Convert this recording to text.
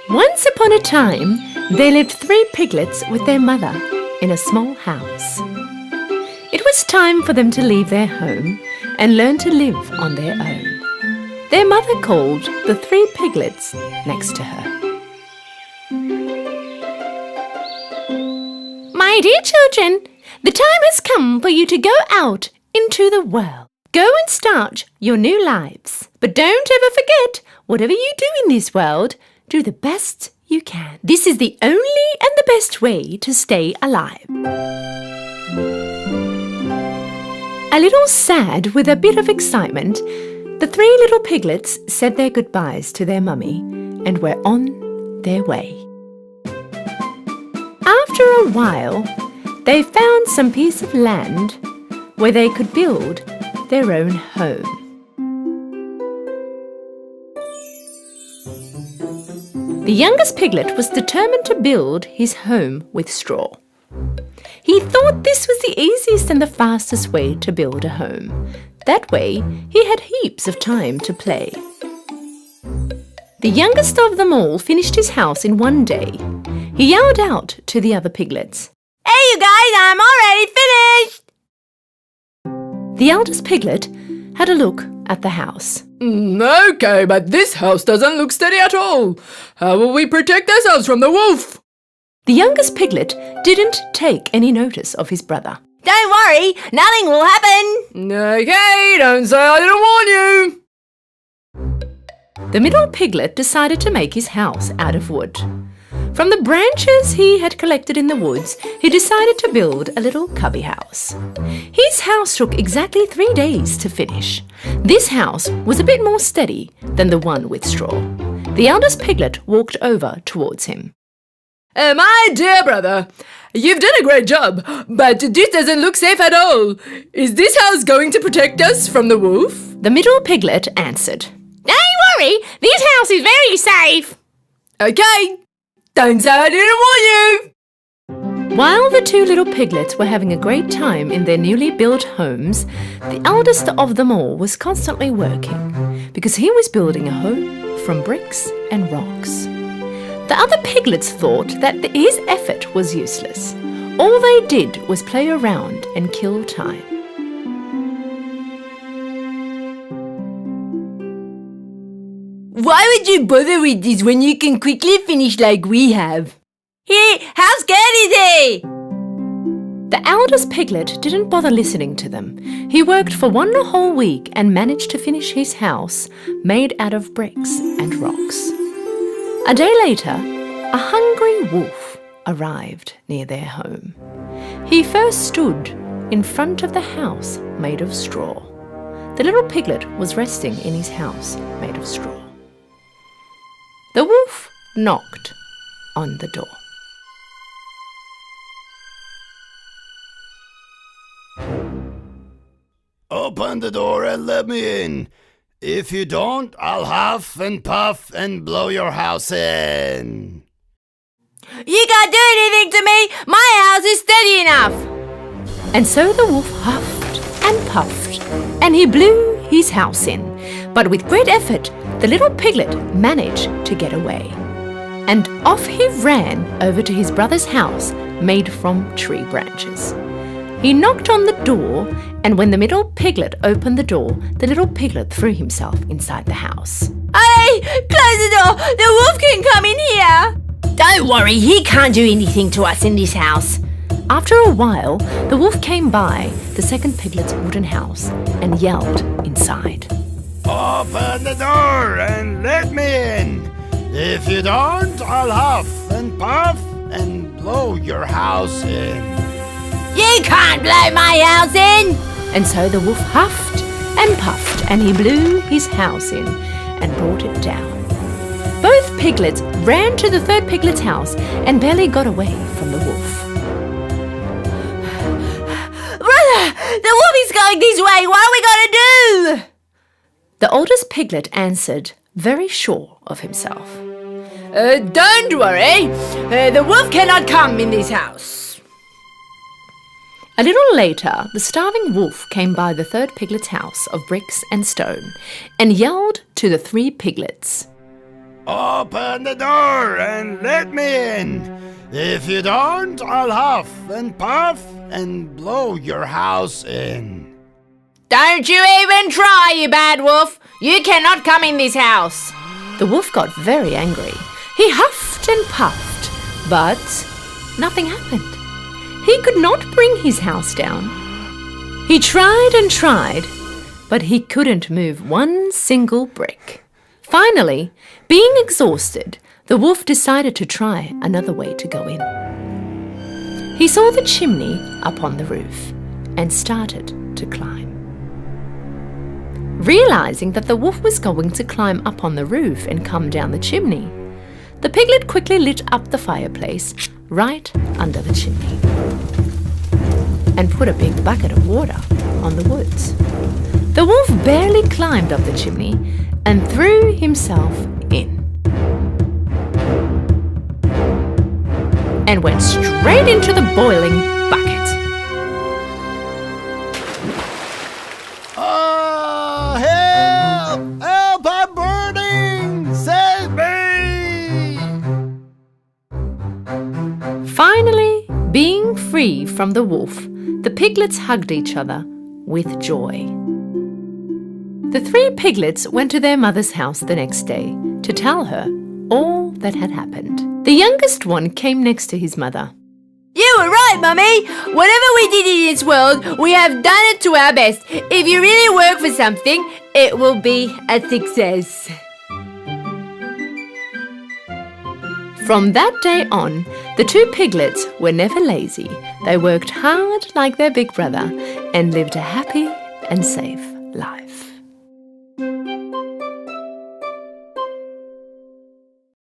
Once upon a time, there lived 3 piglets with their mother in a small house. It was time for them to leave their home and learn to live on their own. Their mother called the 3 piglets next to her. My dear children, the time has come for you to go out into the world. Go and start your new lives. But don't ever forget, whatever you do in this world, do the best you can. This is the only and the best way to stay alive. A little sad with a bit of excitement, the 3 little piglets said their goodbyes to their mummy and were on their way. After a while, they found some piece of land where they could build their own home. The youngest piglet was determined to build his home with straw. He thought this was the easiest and the fastest way to build a home. That way, he had heaps of time to play. The youngest of them all finished his house in one day. He yelled out to the other piglets, "Hey you guys, I'm already finished!" The eldest piglet had a look at the house. Okay, but this house doesn't look steady at all. How will we protect ourselves from the wolf? The youngest piglet didn't take any notice of his brother. Don't worry, nothing will happen. Okay, don't say I didn't warn you. The middle piglet decided to make his house out of wood. From the branches he had collected in the woods, he decided to build a little cubby house. His house took exactly 3 days to finish. This house was a bit more steady than the one with straw. The eldest piglet walked over towards him. My dear brother, you've done a great job, but this doesn't look safe at all. Is this house going to protect us from the wolf? The middle piglet answered, Don't worry, this house is very safe. Okay, don't say I didn't warn you. While the 2 little piglets were having a great time in their newly built homes, the eldest of them all was constantly working because he was building a home from bricks and rocks. The other piglets thought that his effort was useless. All they did was play around and kill time. Why would you bother with this when you can quickly finish like we have? How scared is he? The eldest piglet didn't bother listening to them. He worked for 1 whole week and managed to finish his house made out of bricks and rocks. A day later, a hungry wolf arrived near their home. He first stood in front of the house made of straw. The little piglet was resting in his house made of straw. The wolf knocked on the door. Open the door and let me in. If you don't, I'll huff and puff and blow your house in. You can't do anything to me. My house is steady enough. And so the wolf huffed and puffed, and he blew his house in. But with great effort, the little piglet managed to get away. And off he ran over to his brother's house made from tree branches. He knocked on the door, and when the middle piglet opened the door, the little piglet threw himself inside the house. Hey, close the door. The wolf can come in here. Don't worry, he can't do anything to us in this house. After a while, the wolf came by the second piglet's wooden house and yelled inside. Open the door and let me in. If you don't, I'll huff and puff and blow your house in. You can't blow my house in. And so the wolf huffed and puffed, and he blew his house in and brought it down. Both piglets ran to the third piglet's house and barely got away from the wolf. Brother, the wolf is going this way. What are we going to do? The oldest piglet answered, very sure of himself. Don't worry. The wolf cannot come in this house. A little later, the starving wolf came by the third piglet's house of bricks and stone and yelled to the 3 piglets. Open the door and let me in. If you don't, I'll huff and puff and blow your house in. Don't you even try, you bad wolf! You cannot come in this house! The wolf got very angry. He huffed and puffed, but nothing happened. He could not bring his house down. He tried and tried, but he couldn't move one single brick. Finally, being exhausted, the wolf decided to try another way to go in. He saw the chimney up on the roof and started to climb. Realizing that the wolf was going to climb up on the roof and come down the chimney, the piglet quickly lit up the fireplace right under the chimney and put a big bucket of water on the wood. The wolf barely climbed up the chimney and threw himself in and went straight into the boiling bucket. Help! Help! I'm burning! Save me! Finally, being free from the wolf, the piglets hugged each other with joy. The 3 piglets went to their mother's house the next day to tell her all that had happened. The youngest one came next to his mother. You were right, Mummy! Whatever we did in this world, we have done it to our best. If you really work for something, it will be a success. From that day on, the 2 piglets were never lazy. They worked hard like their big brother and lived a happy and safe life.